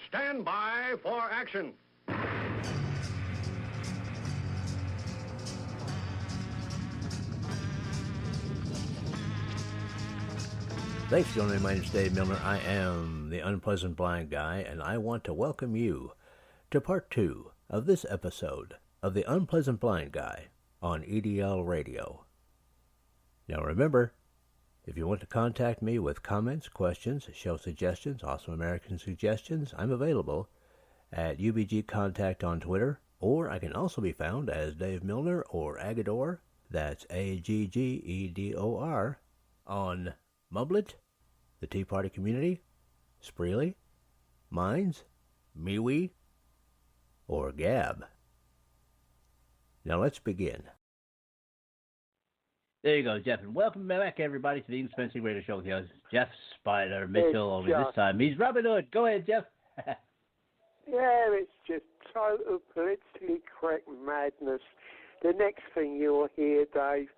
Stand by for action. Thanks for joining me. My name is Dave Milner. I am the Unpleasant Blind Guy, and I want to welcome you to part 2 of this episode of the Unpleasant Blind Guy on EDL Radio. Now remember, if you want to contact me with comments, questions, show suggestions, Awesome American suggestions, I'm available at UBG Contact on Twitter, or I can also be found as Dave Milner or Agador, that's Aggedor, on Mumblet, the Tea Party Community, Spreely, Minds, MeWe, or Gab. Now let's begin. There you go, Jeff, and welcome back, everybody, to the Indispensable Radio Show. Jeff Spider Mitchell, only this time he's Robin Hood. Go ahead, Jeff. Yeah, it's just total politically correct madness. The next thing you'll hear, Dave,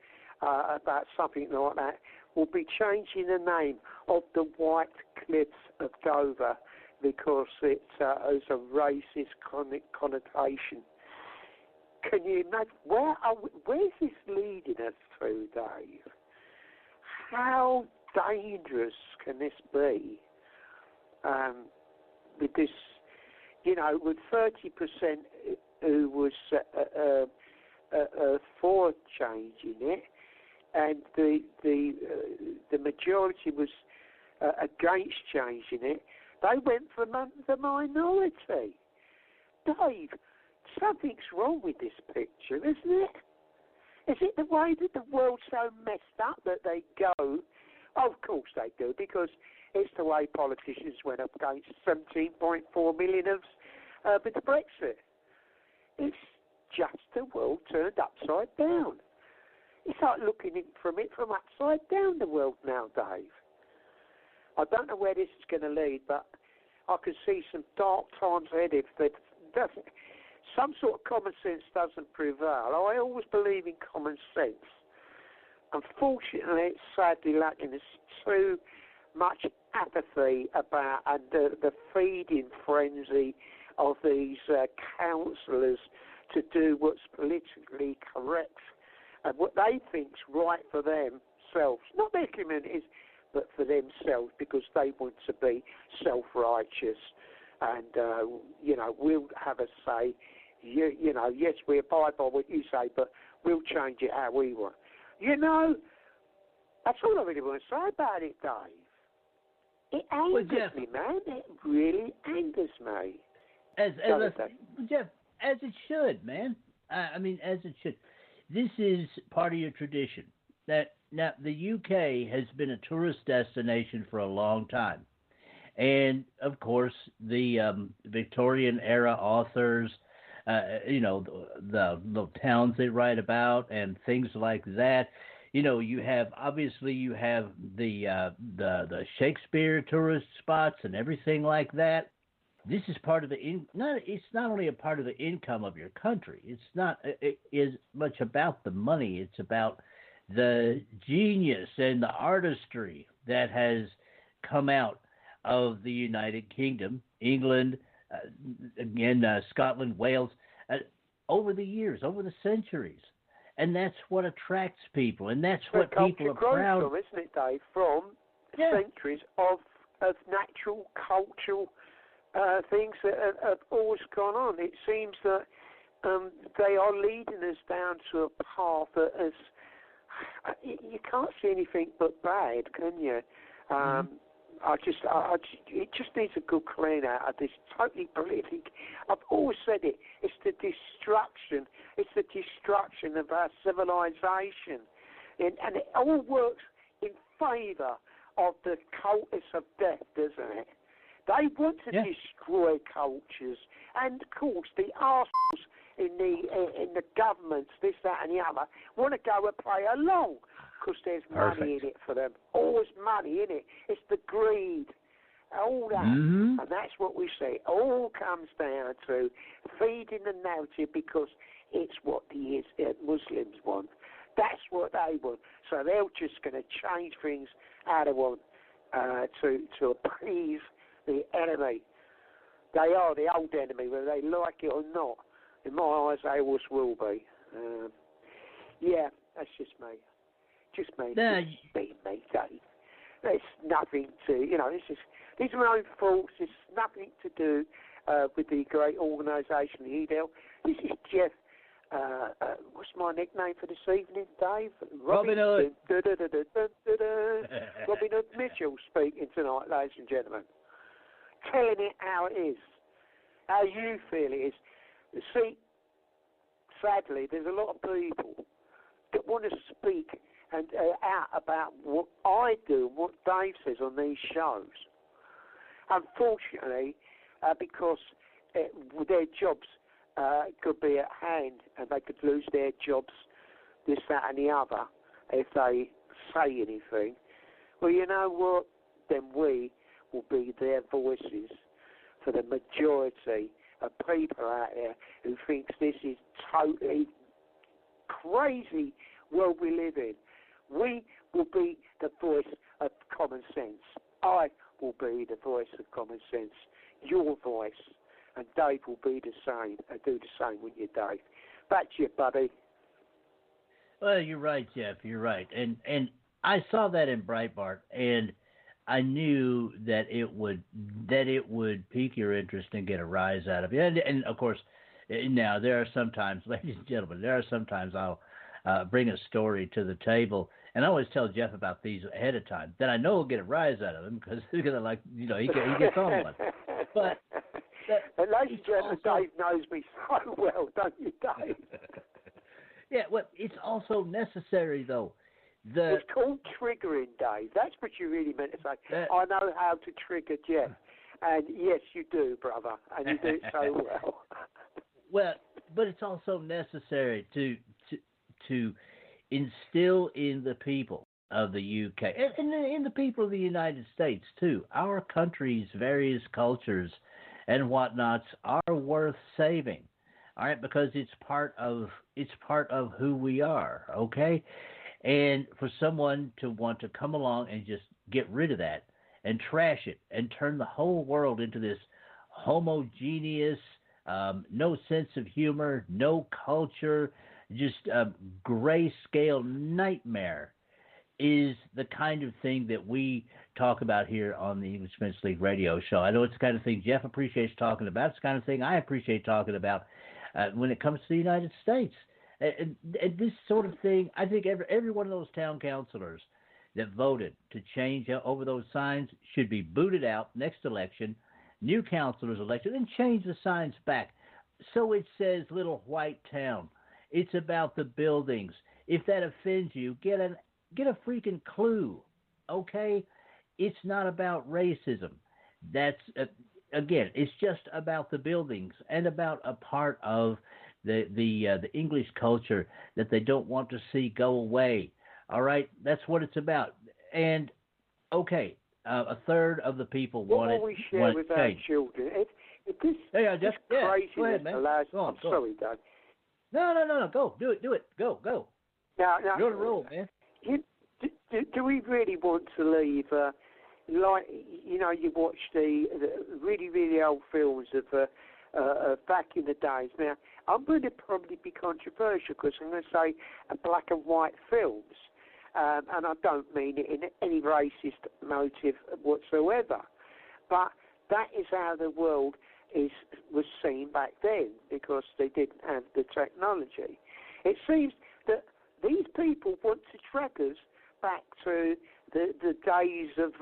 about something like that will be changing the name of the White Cliffs of Dover because it has a racist connotation. Can you imagine? Where's this leading us to, Dave? How dangerous can this be? With this, with 30% who was for changing it, and the majority was against changing it, they went for the minority. Dave, something's wrong with this picture, isn't it? Is it the way that the world's so messed up that they go? Oh, of course they do, because it's the way politicians went up against 17.4 million with the Brexit. It's just the world turned upside down. It's like looking from upside down, the world now, Dave. I don't know where this is going to lead, but I can see some dark times ahead if some sort of common sense doesn't prevail. I always believe in common sense. Unfortunately, it's sadly lacking. There's too much apathy about the feeding frenzy of these councillors to do what's politically correct and what they think's right for themselves, not their communities, but for themselves, because they want to be self-righteous and we'll have a say. Yes, we abide by what you say, but we'll change it how we want. That's all I really want to say about it, Dave. It angers me, man. It really angers me. Jeff, as it should, man. As it should. This is part of your tradition. Now, the UK has been a tourist destination for a long time. And, of course, the Victorian-era authors, the towns they write about and things like that. You have the Shakespeare tourist spots and everything like that. This is part of it's not only a part of the income of your country. It's not as much about the money. It's about the genius and the artistry that has come out of the United Kingdom, England, Scotland, Wales, over the years, over the centuries. And that's what attracts people, and that's what people are proud of. Isn't it, Dave? From centuries of natural, cultural things that have always gone on. It seems that they are leading us down to a path that is, you can't see anything but bad, can you? It just needs a good clean out of this totally politic. I've always said it. It's the destruction. It's the destruction of our civilization, and it all works in favour of the cultists of death, doesn't it? They want to destroy cultures, and of course the arseholes in the governments, this, that, and the other, want to go and play along. Because there's money in it for them. Always money in it. It's the greed. All that. And that's what we see. It all comes down to feeding the narrative because it's what the Muslims want. That's what they want. So they're just going to change things how they want to appease the enemy. They are the old enemy, whether they like it or not. In my eyes, they always will be. Yeah, that's just me. Just me. Nah, Just me, Dave. There's nothing to, these are my own thoughts. There's nothing to do with the great organisation, the EDL. This is Jeff. What's my nickname for this evening, Dave? Robin Hood. Robin Hood Mitchell speaking tonight, ladies and gentlemen. Telling it how it is, how you feel it is. See, sadly, there's a lot of people that want to speak and out about what I do and what Dave says on these shows. Unfortunately, because their jobs could be at hand and they could lose their jobs, this, that and the other, if they say anything. Well, you know what? Then we will be their voices for the majority of people out there who thinks this is totally crazy world we live in. We will be the voice of common sense. I will be the voice of common sense. Your voice. And Dave will be the same. Do the same with you, Dave. Back to you, buddy. Well, you're right, Jeff. You're right. And I saw that in Breitbart, and I knew that it would pique your interest and get a rise out of you. And of course, now there are sometimes, ladies and gentlemen, I'll bring a story to the table, and I always tell Jeff about these ahead of time. Then I know we'll get a rise out of him because he's gonna he gets on one. But ladies and gentlemen, Dave knows me so well, don't you, Dave? Yeah, well, it's also necessary though. It's called triggering, Dave. That's what you really meant to say. I know how to trigger Jeff. And yes, you do, brother. And you do it so well. Well, but it's also necessary to instill in the people of the UK and in the people of the United States too. Our country's various cultures and whatnots are worth saving. All right, because it's part of who we are. Okay. And for someone to want to come along and just get rid of that and trash it and turn the whole world into this homogeneous, no sense of humor, no culture, just a grayscale nightmare is the kind of thing that we talk about here on the English Men's League radio show. I know it's the kind of thing Jeff appreciates talking about. It's the kind of thing I appreciate talking about when it comes to the United States. And this sort of thing, I think every one of those town councilors that voted to change over those signs should be booted out next election, new councilors elected, and change the signs back. So it says Little White Town. It's about the buildings. If that offends you, get a freaking clue, okay? It's not about racism. That's, again, it's just about the buildings and about a part of the English culture that they don't want to see go away. All right, that's what it's about. And okay, a third of the people want it. What will we share with our children? If this craziness allows, I'm sorry, Doug. No. Go do it. Go. Now, you're on the roll, man. Do we really want to leave? You watch the really, really old films of back in the days. Now, I'm going to probably be controversial because I'm going to say black and white films, and I don't mean it in any racist motive whatsoever. But that is how the world was seen back then because they didn't have the technology. It seems that these people want to track us back to the days of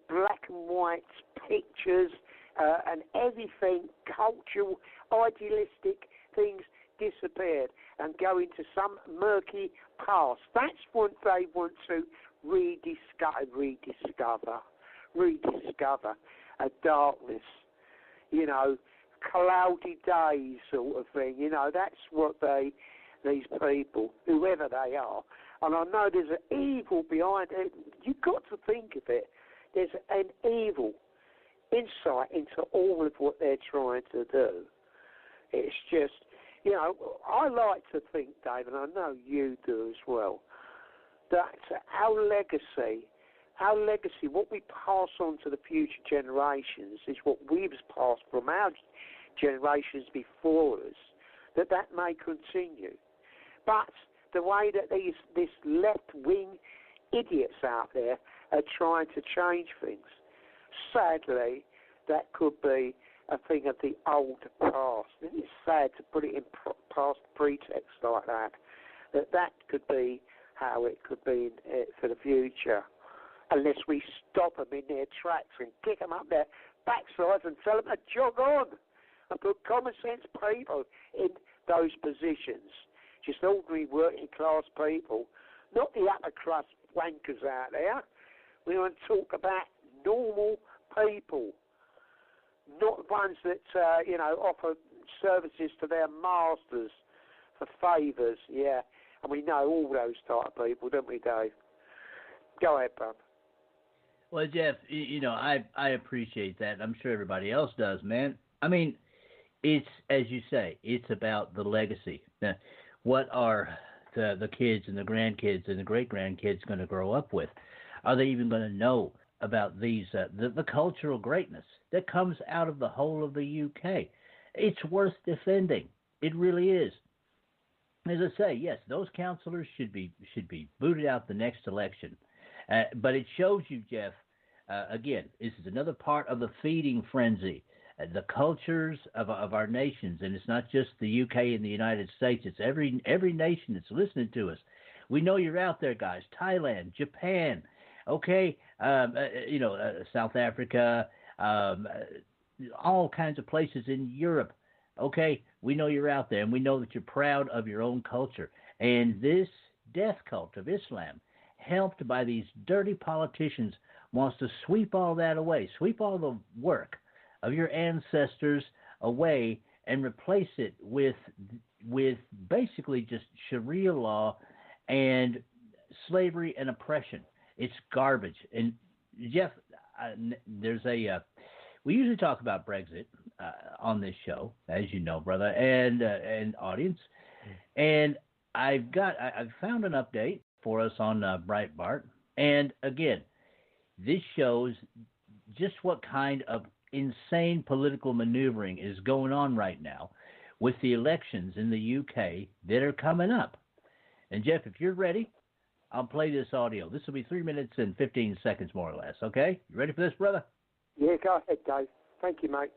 black and white pictures and everything, cultural, idealistic things disappeared and go into some murky past. That's what they want to rediscover a darkness, cloudy days sort of thing. That's what these people, whoever they are, and I know there's an evil behind it. You've got to think of it. There's an evil insight into all of what they're trying to do. It's just, I like to think, Dave, and I know you do as well, that our legacy our legacy, what we pass on to the future generations, is what we've passed from our generations before us, that may continue. But the way that this left-wing idiots out there are trying to change things, sadly, that could be a thing of the old past. And it's sad to put it in past pretext like that. That could be how it could be for the future, unless we stop them in their tracks and kick them up their backsides and tell them to jog on and put common sense people in those positions. Just ordinary working class people, not the upper class wankers out there. We want to talk about normal people, not ones that offer services to their masters for favours. Yeah, and we know all those type of people, don't we, Dave? Go ahead, bub. Well, Jeff, I appreciate that. I'm sure everybody else does, man. I mean, it's, as you say, it's about the legacy. Now, what are the kids and the grandkids and the great-grandkids going to grow up with? Are they even going to know about these the cultural greatness that comes out of the whole of the UK? It's worth defending. It really is. As I say, yes, those councillors should be booted out the next election. But it shows you, Jeff, again, this is another part of the feeding frenzy. The cultures of our nations, and it's not just the UK and the United States, it's every nation that's listening to us. We know you're out there, guys. Thailand, Japan, okay, South Africa, all kinds of places in Europe, okay? We know you're out there, and we know that you're proud of your own culture. And this death cult of Islam, helped by these dirty politicians, wants to sweep all that away, sweep all the work of your ancestors away and replace it with basically just Sharia law and slavery and oppression. It's garbage. And Jeff, we usually talk about Brexit on this show, as you know, brother, and audience. And I've found an update for us on Breitbart. And again, this shows just what kind of insane political maneuvering is going on right now with the elections in the UK that are coming up. And Jeff, if you're ready, I'll play this audio. This will be 3 minutes and 15 seconds, more or less. Okay? You ready for this, brother? Yeah, go ahead, Dave. Thank you, mate.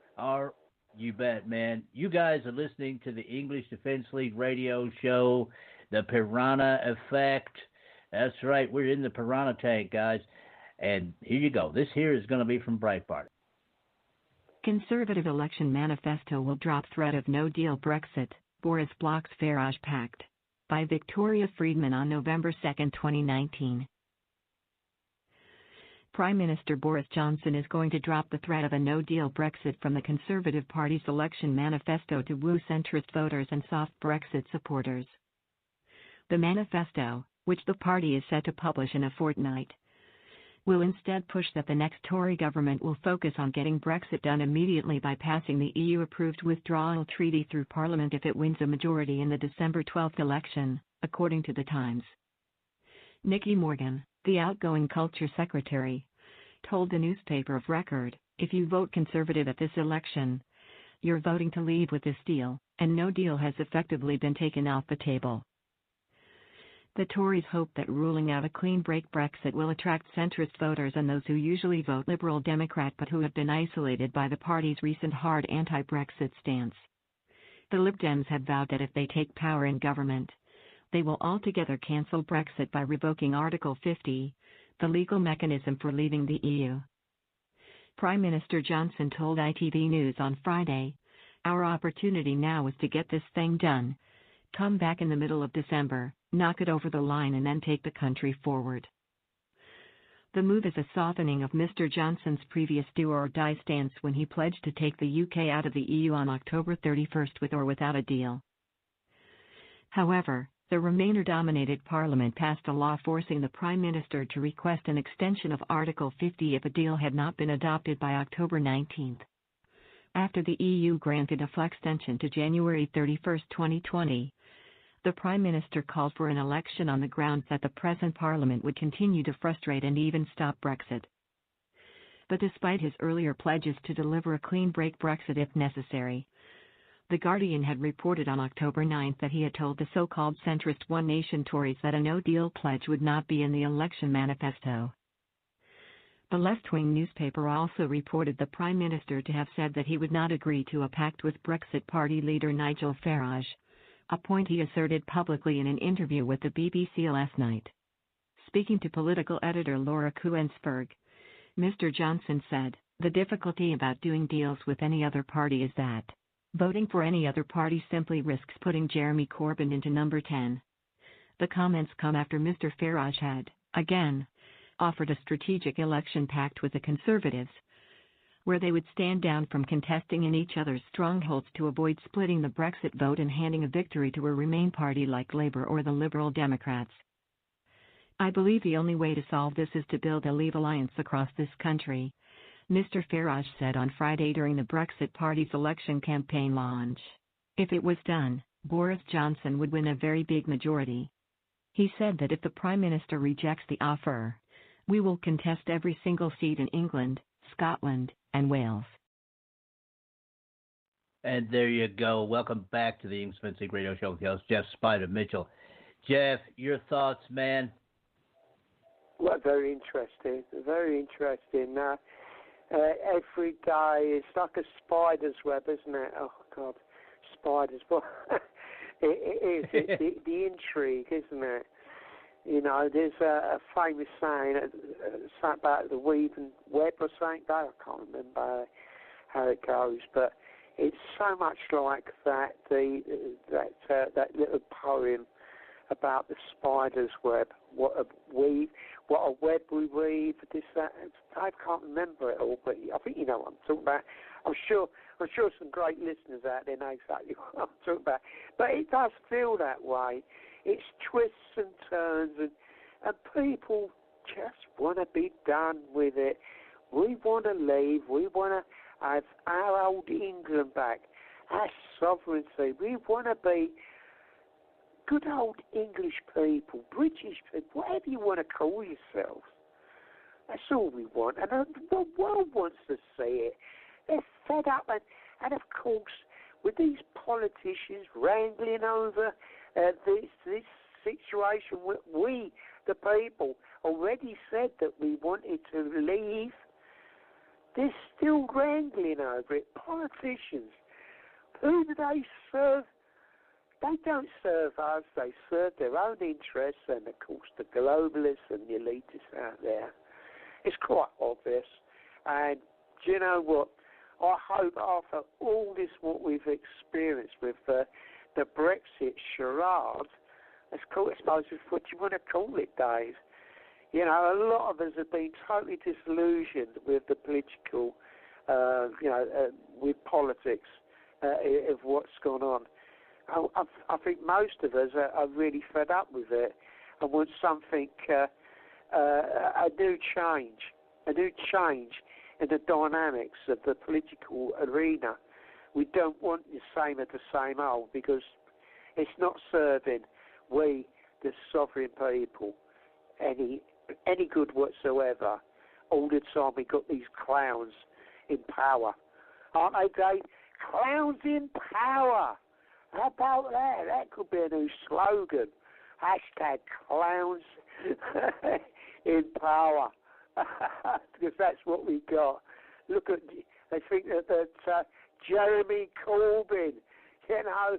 You bet, man. You guys are listening to the English Defense League radio show, the Piranha Effect. That's right. We're in the Piranha tank, guys. And here you go. This here is going to be from Breitbart. Conservative election manifesto will drop threat of no-deal Brexit, Boris blocks Farage pact. By Victoria Friedman on November 2, 2019. Prime Minister Boris Johnson is going to drop the threat of a no-deal Brexit from the Conservative Party's election manifesto to woo centrist voters and soft Brexit supporters. The manifesto, which the party is set to publish in a fortnight, will instead push that the next Tory government will focus on getting Brexit done immediately by passing the EU-approved withdrawal treaty through Parliament if it wins a majority in the December 12 election, according to The Times. Nicky Morgan, the outgoing Culture Secretary, told the newspaper of Record, "If you vote Conservative at this election, you're voting to leave with this deal, and no deal has effectively been taken off the table." The Tories hope that ruling out a clean break Brexit will attract centrist voters and those who usually vote Liberal Democrat but who have been isolated by the party's recent hard anti-Brexit stance. The Lib Dems have vowed that if they take power in government, they will altogether cancel Brexit by revoking Article 50, the legal mechanism for leaving the EU. Prime Minister Johnson told ITV News on Friday, "Our opportunity now is to get this thing done. Come back in the middle of December, knock it over the line and then take the country forward." The move is a softening of Mr. Johnson's previous do-or-die stance when he pledged to take the UK out of the EU on October 31 with or without a deal. However, the Remainer-dominated Parliament passed a law forcing the Prime Minister to request an extension of Article 50 if a deal had not been adopted by October 19. After the EU granted a flextension to January 31, 2020, The Prime Minister called for an election on the grounds that the present Parliament would continue to frustrate and even stop Brexit. But despite his earlier pledges to deliver a clean break Brexit if necessary, The Guardian had reported on October 9 that he had told the so-called centrist One Nation Tories that a no-deal pledge would not be in the election manifesto. The left-wing newspaper also reported the Prime Minister to have said that he would not agree to a pact with Brexit Party leader Nigel Farage, a point he asserted publicly in an interview with the BBC last night. Speaking to political editor Laura Kuensberg, Mr. Johnson said, "The difficulty about doing deals with any other party is that voting for any other party simply risks putting Jeremy Corbyn into number 10. The comments come after Mr. Farage had, again, offered a strategic election pact with the Conservatives, where they would stand down from contesting in each other's strongholds to avoid splitting the Brexit vote and handing a victory to a Remain party like Labour or the Liberal Democrats. I believe the only way to solve this is to build a Leave alliance across this country," Mr. Farage said on Friday during the Brexit Party's election campaign launch. If it was done, Boris Johnson would win a very big majority. He said that if the Prime Minister rejects the offer, we will contest every single seat in England, Scotland, and Wales. And there you go. Welcome back to the Inksman Radio Show with host Jeff Spider Mitchell. Jeff, your thoughts, man? Well, very interesting. Very interesting. Every day it's like a spider's web, isn't it? Oh God, spiders. Well, it is. The intrigue, isn't it? You know, there's a famous saying about the weaving web or something. I can't remember how it goes, but it's so much like that. That little poem about the spider's web. What a web we weave. This, that. I can't remember it all, but I think you know what I'm talking about. I'm sure some great listeners out there know exactly what I'm talking about. But it does feel that way. It's twists and turns, and people just want to be done with it. We want to leave. We want to have our old England back, our sovereignty. We want to be good old English people, British people, whatever you want to call yourselves. That's all we want, and the world wants to see it. They're fed up, and of course, with these politicians wrangling over this situation, we, the people, already said that we wanted to leave. They're still wrangling over it. Politicians, who do they serve? They don't serve us, they serve their own interests and, of course, the globalists and the elitists out there. It's quite obvious. And do you know what? I hope after all this, what we've experienced with the Brexit charade, I suppose it's what you want to call it, Dave. You know, a lot of us have been totally disillusioned with the political, with politics, of what's gone on. I think most of us are really fed up with it and want something, a new change in the dynamics of the political arena. We don't want the same of the same old, because it's not serving we, the sovereign people, any good whatsoever. All the time we got these clowns in power. Aren't they, Dave? Clowns in power. How about that? That could be a new slogan. Hashtag clowns in power. Because that's what we got. Look at, they think that Jeremy Corbyn, you know,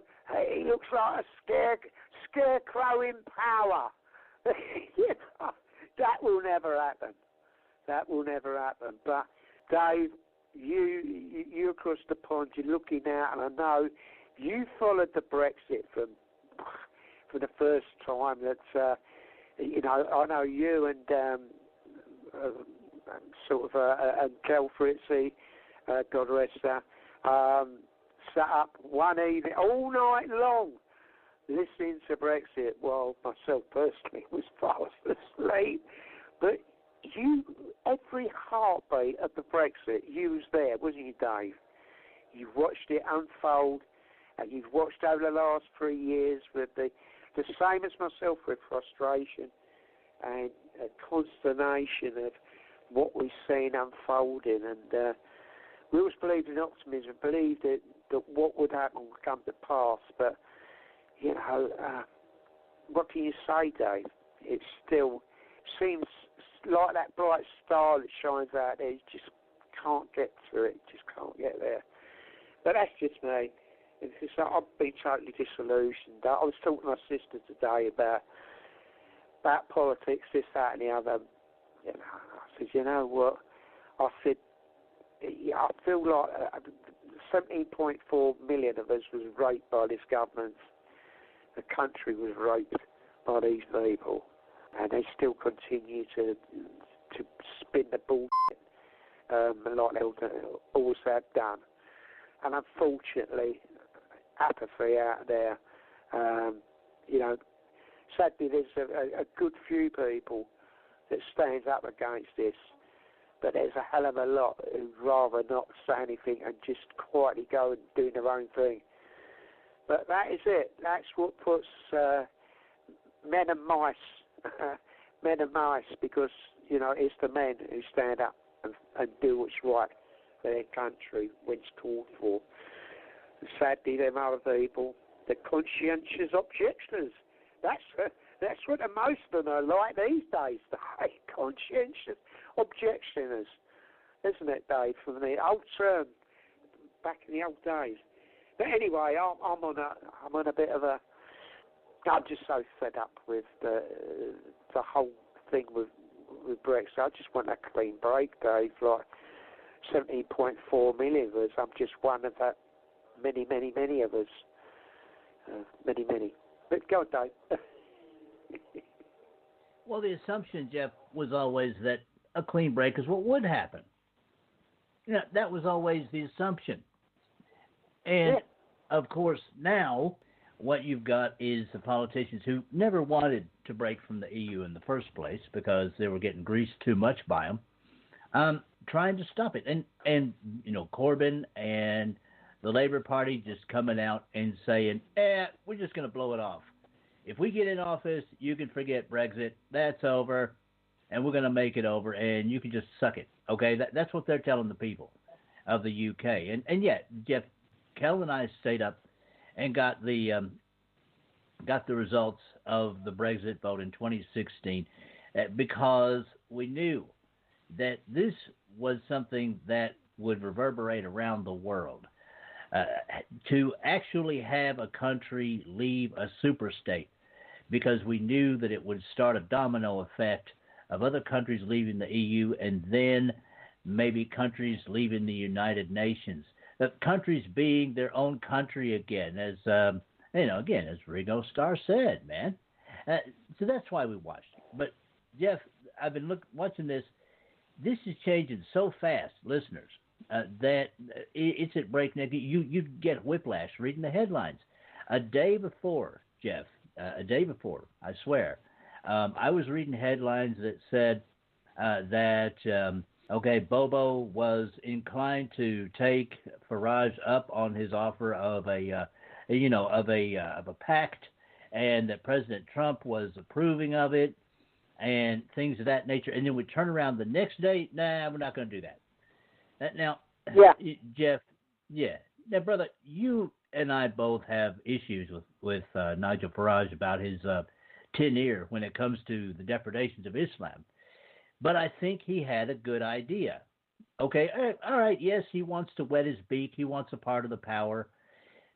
he looks like a scarecrow in power. You know, that will never happen. That will never happen. But Dave, you across the pond, you're looking out, and I know you followed the Brexit from the first time. That you know, I know you and and Kel Fritzy, God rest her, sat up one evening all night long listening to Brexit, while myself personally was fast asleep. But you, every heartbeat of the Brexit, you was there, wasn't you, Dave? You watched it unfold, and you've watched over the last 3 years with the the same as myself with frustration and consternation of what we've seen unfolding. And we always believed in optimism, believed that what would happen would come to pass. But, you know, what can you say, Dave? It still seems like that bright star that shines out there. You just can't get through it. Just can't get there. But that's just me. It's just, I've been totally disillusioned. I was talking to my sister today about politics, this, that, and the other. You know, I said, you know what? I said, I feel like 17.4 million of us was raped by this government. The country was raped by these people, and they still continue to spin the bullshit like they always have done. And unfortunately, apathy out there. You know, sadly, there's a good few people that stands up against this, but there's a hell of a lot who'd rather not say anything and just quietly go and do their own thing. But that is it. That's what puts men and mice, because, you know, it's the men who stand up and do what's right for their country when it's called for. Sadly, them other people, the conscientious objectioners. That's what the most of them are like these days. Conscientious objectioners, isn't it, Dave? From the old term back in the old days. But anyway, I'm on a bit of a. I'm just so fed up with the whole thing with Brexit. I just want a clean break, Dave. Like 17.4 million of us. I'm just one of that. Many of us. Many. But go on, Dave. Well, the assumption, Jeff, was always that a clean break is what would happen. You know, that was always the assumption. And, of course, now what you've got is the politicians who never wanted to break from the EU in the first place because they were getting greased too much by them, trying to stop it. And you know, Corbyn and the Labour Party just coming out and saying, we're just going to blow it off. If we get in office, you can forget Brexit. That's over, and we're going to make it over, and you can just suck it. Okay, that's what they're telling the people of the UK. And yet, Jeff, Kel and I stayed up and got the results of the Brexit vote in 2016 because we knew that this was something that would reverberate around the world. To actually have a country leave a superstate, because we knew that it would start a domino effect of other countries leaving the EU and then maybe countries leaving the United Nations. The countries being their own country again, as as Ringo Starr said, man. So that's why we watched it. But Jeff, I've been watching this. This is changing so fast, listeners, that it's at breakneck. You get whiplash reading the headlines. A day before, Jeff, I swear, I was reading headlines that said that Bobo was inclined to take Farage up on his offer of a pact, and that President Trump was approving of it, and things of that nature. And then we turn around the next day, we're not going to do that. Now, Jeff, now, brother, you and I both have issues with Nigel Farage about his tenure when it comes to the depredations of Islam. But I think he had a good idea. Okay, all right, yes, he wants to wet his beak. He wants a part of the power.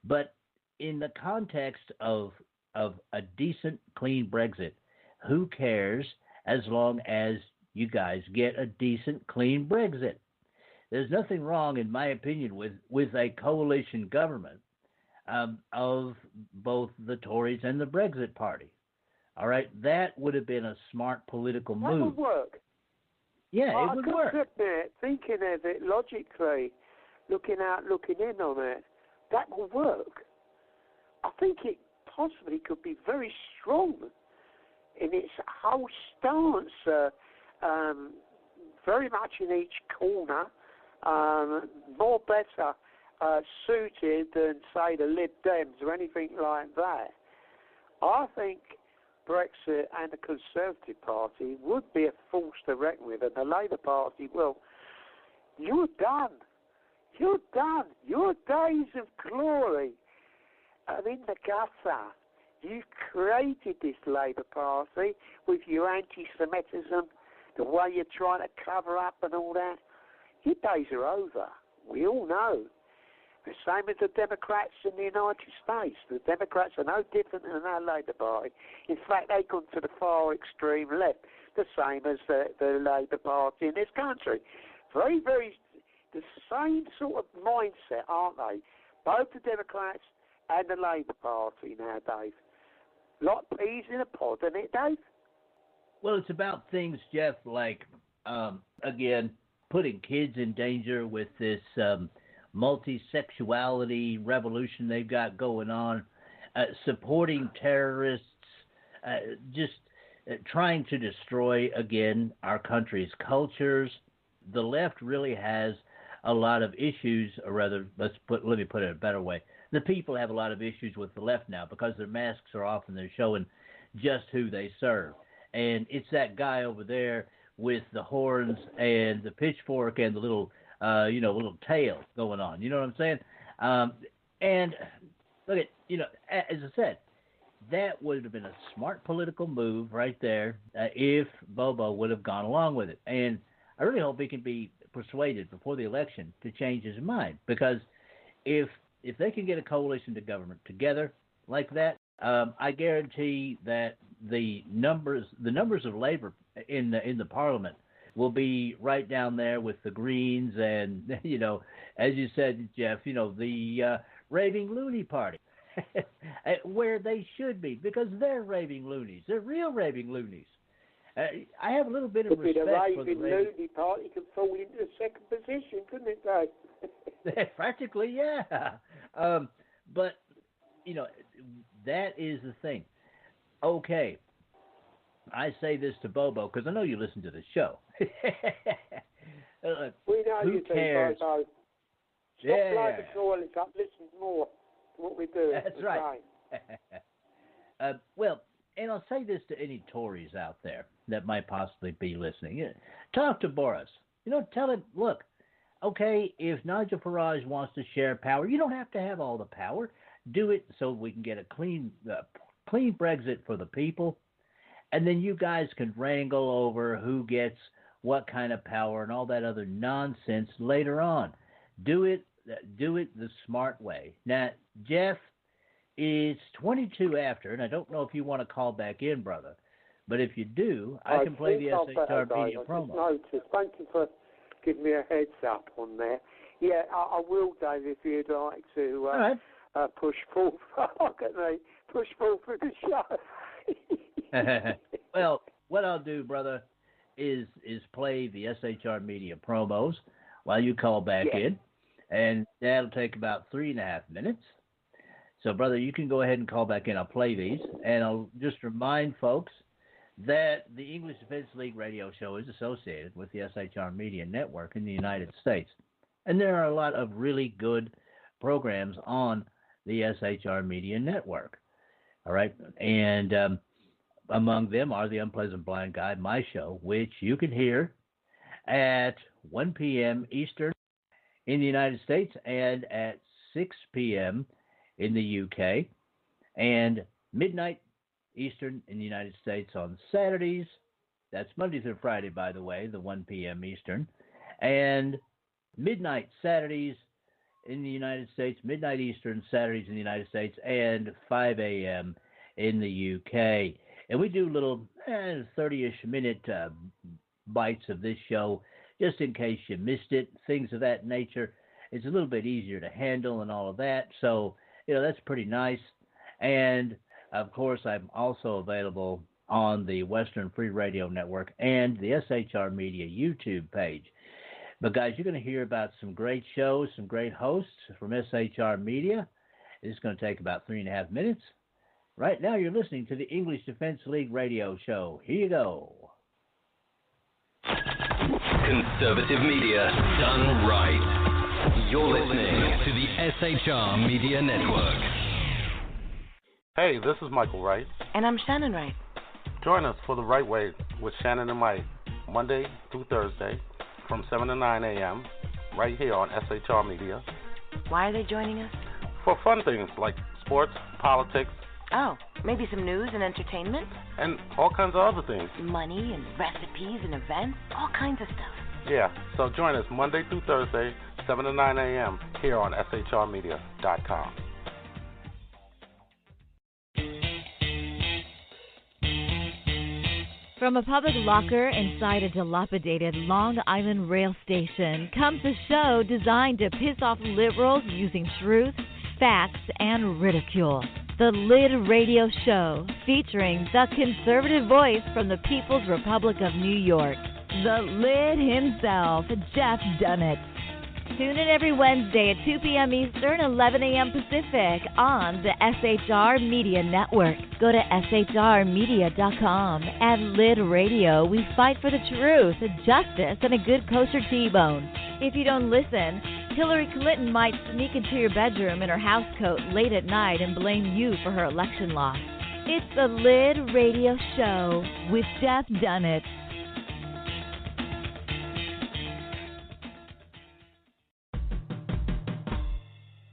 But in the context of a decent, clean Brexit, who cares as long as you guys get a decent, clean Brexit? There's nothing wrong, in my opinion, with a coalition government of both the Tories and the Brexit Party. All right, that would have been a smart political move. That would work. Yeah, it would work. Thinking of it logically, looking in on it, that will work. I think it possibly could be very strong in its whole stance, very much in each corner, more better suited than, say, the Lib Dems or anything like that. I think Brexit and the Conservative Party would be a force to reckon with, and the Labour Party, well, you're done. You're done. Your days of glory are in the gutter. You created this Labour Party with your anti-Semitism, the way you're trying to cover up and all that. Your days are over. We all know. The same as the Democrats in the United States. The Democrats are no different than our Labour Party. In fact, they've gone to the far extreme left, the same as the Labour Party in this country. Very, very, the same sort of mindset, aren't they? Both the Democrats and the Labour Party now, Dave. Lot of peas in a pod, isn't it, Dave? Well, it's about things, Jeff, like, again, putting kids in danger with this multi-sexuality revolution they've got going on, supporting terrorists, just trying to destroy, again, our country's cultures. The left really has a lot of issues, or rather, let me put it a better way. The people have a lot of issues with the left now because their masks are off and they're showing just who they serve. And it's that guy over there with the horns and the pitchfork and the little tail going on. You know what I'm saying? And look at, as I said, that would have been a smart political move right there if Bobo would have gone along with it. And I really hope he can be persuaded before the election to change his mind, because if they can get a coalition to government together like that, I guarantee that the numbers of labor in the parliament will be right down there with the Greens and, as you said, Jeff, the raving loony party, where they should be, because they're raving loonies. They're real raving loonies. I have a little bit of respect for the raving loony party. Could fall into the second position, couldn't it, Dave? Practically, yeah. But, that is the thing. Okay. I say this to Bobo because I know you listen to the show. We know who you cares? do, Bobo. Stop blowing the toilets up. Listen more to what we do. That's right. Well, and I'll say this to any Tories out there that might possibly be listening. Talk to Boris. Tell him, look, okay, if Nigel Farage wants to share power, you don't have to have all the power. Do it so we can get a clean Brexit for the people. And then you guys can wrangle over who gets what kind of power and all that other nonsense later on. Do it the smart way. Now, Jeff, it's 22 after, and I don't know if you want to call back in, brother. But if you do, I can play the SHR Media promo. Thank you for giving me a heads up on there. Yeah, I will, Dave, if you'd like to all right. Push forward. Push forward for the show. Well, what I'll do, brother, is play the SHR Media promos while you call back in, and that'll take about 3.5 minutes. So, brother, you can go ahead and call back in. I'll play these, and I'll just remind folks that the English Defense League radio show is associated with the SHR Media Network in the United States, and there are a lot of really good programs on the SHR Media Network. All right, and among them are The Unpleasant Blind Guy, my show, which you can hear at 1 p.m. Eastern in the United States and at 6 p.m. in the UK, and midnight Eastern in the United States on Saturdays. That's Monday through Friday, by the way, the 1 p.m. Eastern, and midnight Saturdays in the United States, midnight Eastern Saturdays in the United States, and 5 a.m. in the UK. And we do little 30-ish minute bites of this show, just in case you missed it, things of that nature. It's a little bit easier to handle and all of that. So, that's pretty nice. And, of course, I'm also available on the Western Free Radio Network and the SHR Media YouTube page. But, guys, you're going to hear about some great shows, some great hosts from SHR Media. It's going to take about 3.5 minutes. Right now, you're listening to the English Defense League radio show. Here you go. Conservative media done right. You're listening to the SHR Media Network. Hey, this is Michael Wright. And I'm Shannon Wright. Join us for The Right Way with Shannon and Mike, Monday through Thursday from 7 to 9 a.m. right here on SHR Media. Why are they joining us? For fun things like sports, politics. Oh, maybe some news and entertainment? And all kinds of other things. Money and recipes and events, all kinds of stuff. Yeah, so join us Monday through Thursday, 7 to 9 a.m. here on shrmedia.com. From a public locker inside a dilapidated Long Island rail station comes a show designed to piss off liberals using truth, facts, and ridicule. The Lid Radio Show, featuring the conservative voice from the People's Republic of New York, the Lid himself, Jeff Dunnett. Tune in every Wednesday at 2 p.m. Eastern, 11 a.m. Pacific on the SHR Media Network. Go to shrmedia.com. At Lid Radio, we fight for the truth, justice, and a good kosher T-bone. If you don't listen, Hillary Clinton might sneak into your bedroom in her housecoat late at night and blame you for her election loss. It's the Lid Radio Show with Jeff Dunnett.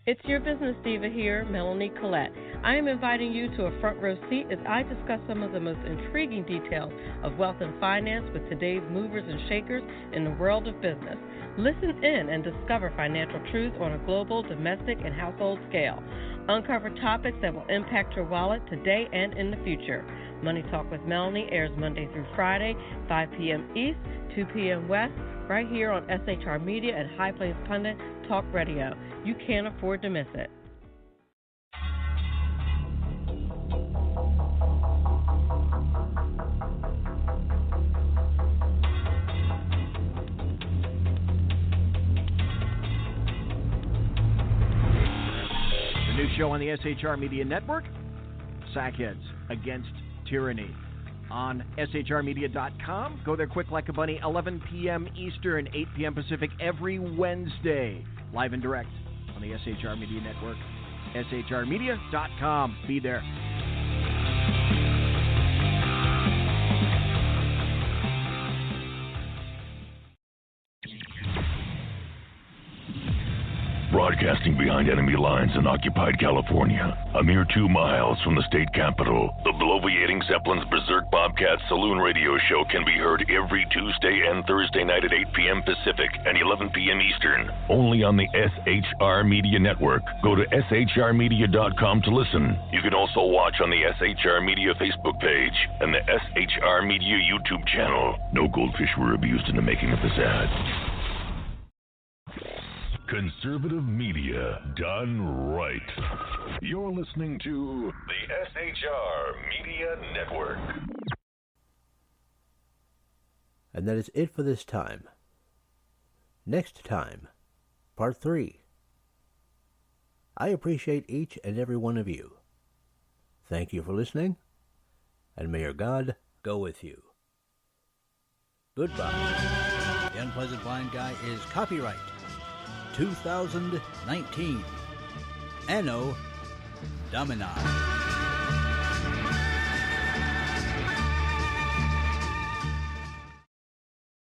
It's your business diva here, Melanie Collette. I am inviting you to a front row seat as I discuss some of the most intriguing details of wealth and finance with today's movers and shakers in the world of business. Listen in and discover financial truths on a global, domestic, and household scale. Uncover topics that will impact your wallet today and in the future. Money Talk with Melanie airs Monday through Friday, 5 p.m. East, 2 p.m. West, right here on SHR Media and High Plains Pundit Talk Radio. You can't afford to miss it. The new show on the SHR Media Network, Sackheads Against Tyranny. On shrmedia.com. Go there quick like a bunny, 11 p.m. Eastern, 8 p.m. Pacific every Wednesday. Live and direct on the SHR Media Network. shrmedia.com. Be there. Broadcasting behind enemy lines in occupied California, a mere 2 miles from the state capital, the bloviating Zeppelin's Berserk Bobcat Saloon Radio Show can be heard every Tuesday and Thursday night at 8 p.m. Pacific and 11 p.m. Eastern, only on the SHR Media Network. Go to shrmedia.com to listen. You can also watch on the SHR Media Facebook page and the SHR Media YouTube channel. No goldfish were abused in the making of this ad. Conservative media done right. You're listening to the SHR Media Network. And that is it for this time. Next time, part 3. I appreciate each and every one of you. Thank you for listening, and may your God go with you. Goodbye. The Unpleasant Blind Guy is copyright 2019. Anno Domini.